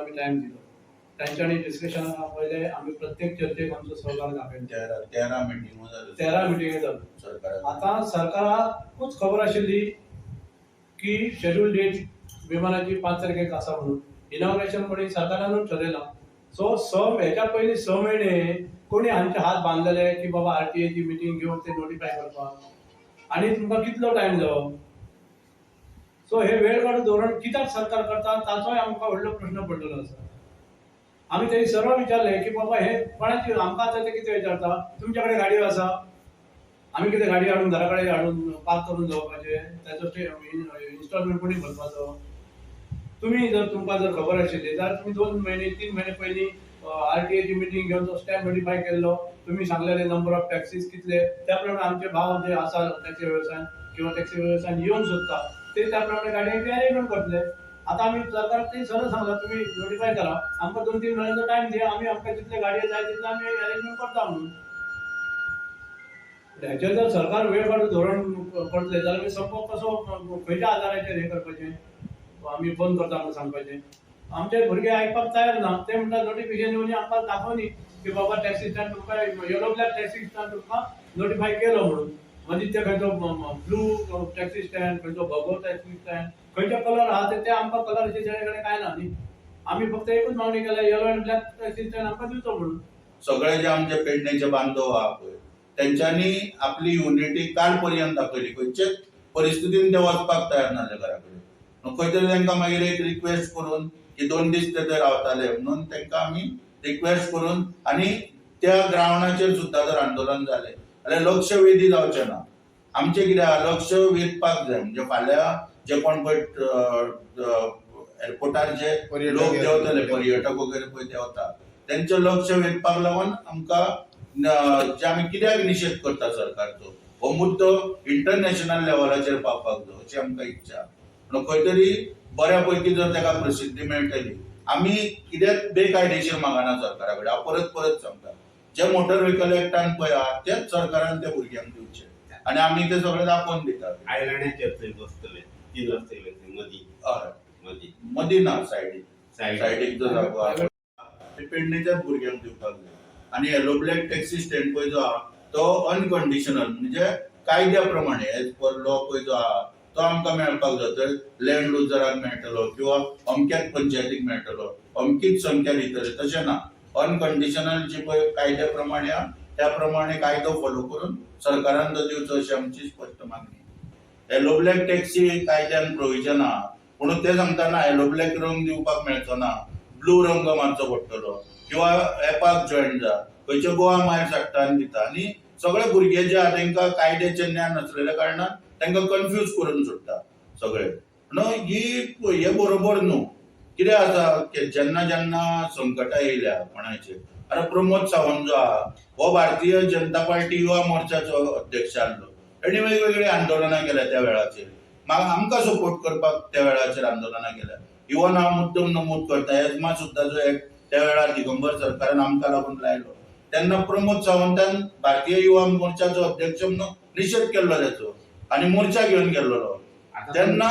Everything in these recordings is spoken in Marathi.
आम्ही टाइम दिलो. त्यांच्यानी डिस्कशना पहिले आम्ही प्रत्येक चर्चेक आमचो सहभाग दाखयलो. 13 मिटिंगो जाल्यो 13 मिटिंगे जाल्यो. सरकारान. आता सरकाराकूच खबर आशिल्ली की शेड्यूल डेट विमानाची 5 तारखेक आसा म्हणून. इनॉग्रेशन कोणी सरकारानूच ठरयला. सो हेच्या पयलीं 6 म्हयने कोणी हांचे हात बांदलेले की बाबा आरटीएची मिटिंग घेवन ते नोटिफाय करपाक. आणि तुमकां कितलो टायम जायो. सो हे वेळ काडून धोरण कित्याक सरकार करता ताचोय आमकां व्हडलो प्रश्न पडलेलो आसा. आम्ही ते सरळ विचारले की बाबा हे कोणाची आमकां आता ते कितें विचारता तुमच्या कडेन गाडयो आसा. आम्ही कितें गाडी हाडून घरा कडेन हाडून पार्क करून दवरपाचे त्याचो इन्स्टॉलमेंट कोणी भरपाचो. तुम्ही जर तुमकां जर खबर आशिल्ली जाल्यार तुम्ही 2 महिने 3 महिने पयलीं आरटीएची मिटिंग घेवन तो स्टॅम्प नोटिफाय केल्लो. तुम्ही सांगलेले नंबर ऑफ टॅक्सीज कितले त्या प्रमाणे आमचे भाव जे आसा टॅक्सी व्यवसायान किंवा टॅक्सी व्यवसायान येवन सोदता ते त्या प्रमाणे गाडयांचे अरेंजमेंट करतले. आता आम्ही सरकाराक ते सरळ सांगला तुम्ही नोटिफाय करा आमकां 2-3 महिन्याचो टायम दिया आम्ही आमकां जितले गाडये जाय तितले आम्ही अरेंजमेंट करता म्हणून. हेचेर जर सरकार वेळ काडून धोरण करतले जाल्यार संप कसो खंयच्या आधाराचेर हे करपाचें आमी बंद करता म्हणून सांगपाचें. आमचे भुरगे आयकपाक तयार ना. ते म्हणटा नोटिफिकेशन येवन आमकां दाखोवनी की बाबा टॅक्सी स्टँड तुमकां येलो ब्लॅक टॅक्सी स्टँड तुमकां नोटिफाय केलो म्हणून. म्हणजे ते खंयचो ब्लू टॅक्सी स्टँड खंयचो भगव टॅक्सी स्टँड खंयचे कलर आहा ते आमकां कलराचे जेणे कडेन कांय ना न्ही. आमी फक्त एकूच मागणी केल्या येलो आनी ब्लॅक टॅक्सी स्टँड आमकां दिवचो म्हणून. सगळे जे आमचे पेडणेचे बांधव आहा पळय त्यांच्यानी आपली युनिटी काल पर्यंत दाखयली. खंयचेच परिस्थितीन ते वचपाक तयार नासले घरा कडेन. खंय तरी तांकां मागीर एक रिक्वेस्ट करून की 2 दीस ते थंय रावताले म्हणून तांकां आमी रिक्वेस्ट करून आणि त्या ग्रावंडाचेर सुद्दां जर आंदोलन जालें जाल्यार लक्ष वेधी जावचें ना. आमचें कितें आहा लक्ष वेधपाक जाय. म्हणजे फाल्यां जे कोण पळय एअरपोर्टार जे लोक देंवतले पर्यटक वगैरे पळय देंवता तेंचें लक्ष वेधपाक लागून आमकां जे आमी कित्याक निशेध करता सरकारचो हो मुद्दो इंटरनॅशनल लेवलाचेर पावपाक जाय अशी आमकां इच्छा. खंय तरी बऱ्यापैकी जर ताका प्रसिद्धी मेळटली. आमी कित्याक बेकायदेशीर मागना सरकारा कडेन. हांव परत परत सांगता जे मोटर व्हेकल एक्टान पळय आहा तेच सरकारान त्या भुरग्यांक दिवचे आनी आमी ते सगळे दाखोवन दितात. आयलँडाचेर थंय बसतले 3 आसतले मदीं. हय मदीं ना सायडीक जो जागो आहा पेडणेच्याच भुरग्यांक दिवपाक जाय. आणि येलो ब्लॅक टॅक्सी स्टँड पळय जो आहा तो अनकंडिशनल म्हणजे कायद्या प्रमाणे एज पर लॉ पळय जो आहा तो आमकां मेळपाक जाय. तर लँड लुजराक मेळटलो किंवा अमक्याच पंचायतीक मेळटलो अमकीच संख्या भितर तशें ना. अनकंडिशनल जे पळय कायद्या प्रमाणे आहा त्या प्रमाणे कायदो फॉलो करून सरकारान तो दिवचो अशी आमची स्पश्ट मागणी. येलो ब्लॅक टॅक्सी कायद्यान प्रोविजन आहा पूण ते सांगतना येलो ब्लॅक रंग दिवपाक मेळचो ना. ब्लू रंग मारचो पडटलो किंवा एपाक जॉयन जा खंयचे गोवा मायल्स हाडटा दिता. आनी सगळे भुरगे जे आहा तांकां कायद्याचें ज्ञान नासलेल्या कारणान तांकां कन्फ्यूज करून सोडटा सगळे. हे बरोबर न्हू. कितें आसा की जेन्ना जेन्ना संकटां येयल्या कोणाचेर आतां प्रमोद सावंत जो आहा हो भारतीय जनता पार्टी युवा मोर्चाचो अध्यक्ष आसलो. ताणी वेगवेगळी आंदोलनां केल्या त्या वेळाचेर. आमकां सपोर्ट करपाक त्या वेळाचेर आंदोलनां केल्या. इवन हांव मुद्दम नमूद करता एजमा सुद्दां जो एक त्या वेळार दिगंबर सरकारान आमकां लागून लायलो तेन्ना प्रमोद सावंतान भारतीय युवा मोर्चाचो अध्यक्ष म्हणून निशेध केल्लो ताचो आनी मोर्चा घेवन गेल्लो. तेन्ना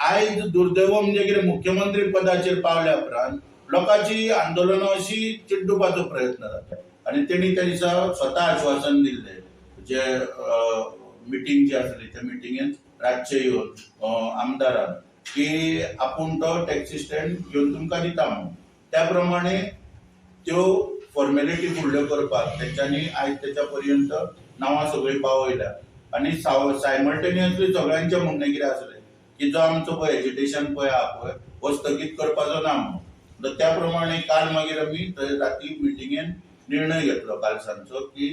आयज दुर्दैव म्हणजे कितें मुख्यमंत्री पदाचेर पावल्या उपरांत लोकांची आंदोलनां अशी चिड्डुपाचो प्रयत्न जाता. आनी तेणी त्या दिसा स्वता आश्वासन दिल्लें जे मिटींग जी आसली त्या मिटिंगेंत रातचे येवन आमदारान की आपूण तो टॅक्सी स्टँड घेवन तुमकां दिता म्हणून. त्या प्रमाणे त्यो फॉर्मेलिटी फुडल्यो करपाक तेंच्यांनी आयज तेच्या पर्यंत नांवां सगळीं पावयल्या. आनी सायमल्टेनियसली सगळ्यांचें म्हणणें कितें आसलें की जो आमचो पळय एज्युटेशन पळय आहा पळय हो स्थगीत करपाचो ना म्हणून. त्या प्रमाणे काल मागीर आमी थंय राती मिटिंगेन निर्णय घेतलो काल सांजचो की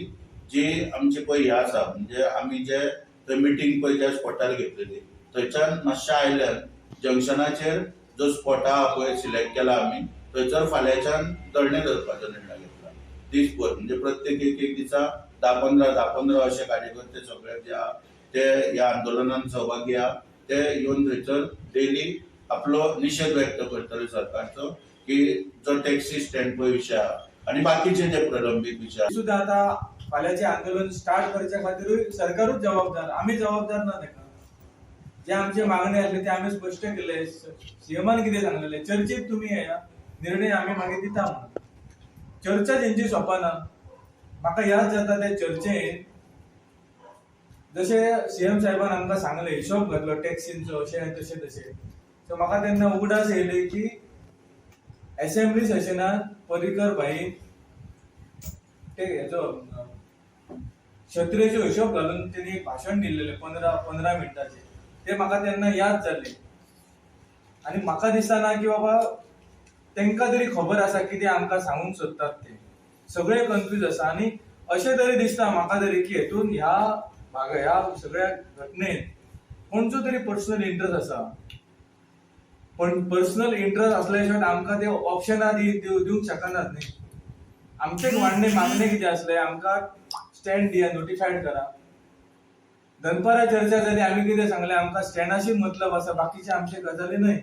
जी आमची पळय हें आसा म्हणजे आमी जे थंय मिटींग पळय ज्या स्पॉटार घेतलेली थंयच्यान मातशा आयल्यान जंक्शनाचेर जो स्पॉट आहा पळय सिलेक्ट केला आमी थंयसर फाल्यांच्यान धरणे धरपाचो निर्णय घेतला दिसभर. म्हणजे प्रत्येक एक दिसा 10-15 अशे कार्यकर्ते सगळे जे आहा ते ह्या आंदोलनात सहभागी आहा ते येवन थंयसर डेली आपलो निशेध व्यक्त करतले सरकारचो की जो टॅक्सी स्टँड पळय विशय आहा आनी बाकीचे जे प्रलंबीत विशय सुद्धा आता फाल्यांचे आंदोलन स्टार्ट करच्या खातीरूय सरकारूच जबाबदार. आमी जबाबदार ना ताका. जे आमचे मागणी आसले ते आमी स्पश्ट केले. सीएमान कितें सांगलेले चर्चेक तुम्ही येया निर्णय आम्ही मागे दिता म्हणून. चर्चा तेंची सोंपना. म्हाका याद जाता त्या चर्चेन जशे सीएम साहेबान आमकां सांगले हिशोब घातलो टॅक्सींचो अशें तशें तशें. सो म्हाका तेन्ना उगडास येयली की असेंब्ली सेशनात पर्रीकर भाईन ते हेचो क्षत्रियेचो हिशोब घालून त्यांनी भाशण दिल्लेले 15 मिनटाचे. ते म्हाका तेन्ना याद जाले आनी म्हाका दिसना की बाबा तेंका तरी खबर आसा कितें आमकां सांगूंक सोदतात ते. सगळे कन्फ्यूज आसा आनी अशें तरी दिसता म्हाका तरी की हेतून ह्या सगळ्या घटनेत कोणचो तरी पर्सनल इंटरेस्ट आसा. पण पर्सनल इंटरेस्ट असल्या शिवाय आमकां ते ऑप्शनां दिवंक शकनात न्ही. आमचे मागणे कितें आसले आमकां स्टँड दिया नोटिफायड करा. दनपारां चर्चा जाली आमी कितें सांगलें आमकां स्टँडाशी मतलब आसा बाकीचे आमचे गजाली न्हय.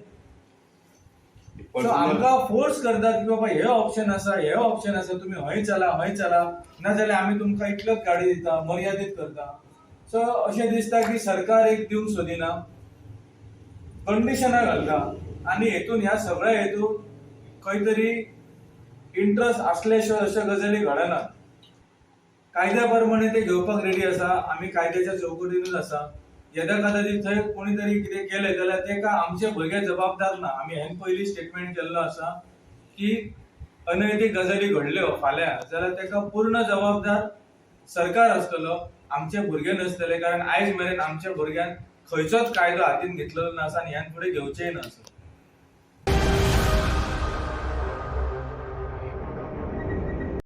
सो आमकां फोर्स करतात की बाबा हे ऑप्शन आसा तुम्ही हय चला नाजाल्यार आमी तुमकां इतल्योच गाडी दिता मर्यादीत करता. सो अशें दिसता की सरकार एक दिवंक सोदिना कंडिशनां घालता आनी हेतून ह्या सगळ्या हेतून खंय तरी इंटरेस्ट असले शिवाय अशा गजाली घडना. कायद्या प्रमाणे ते घेवपाक रेडी आसा आमी कायद्याच्या चौकटीनूच आसा. येद्या कदाचित थंय कोणी तरी कितें केलें जाल्यार तेका आमचे भुरगे जबाबदार ना. आमी हें पयलीं स्टेटमेंट केल्लो आसा की अनैतीक गजाली घडल्यो फाल्यां जाल्यार तेका पूर्ण जबाबदार सरकार आसतलो आमचे भुरगे नसतले. कारण आयज मेरेन आमच्या भुरग्यान खंयचोच कायदो हातीन घेतलेलो ना आसा आनी ह्यान फुडें घेवचेय ना.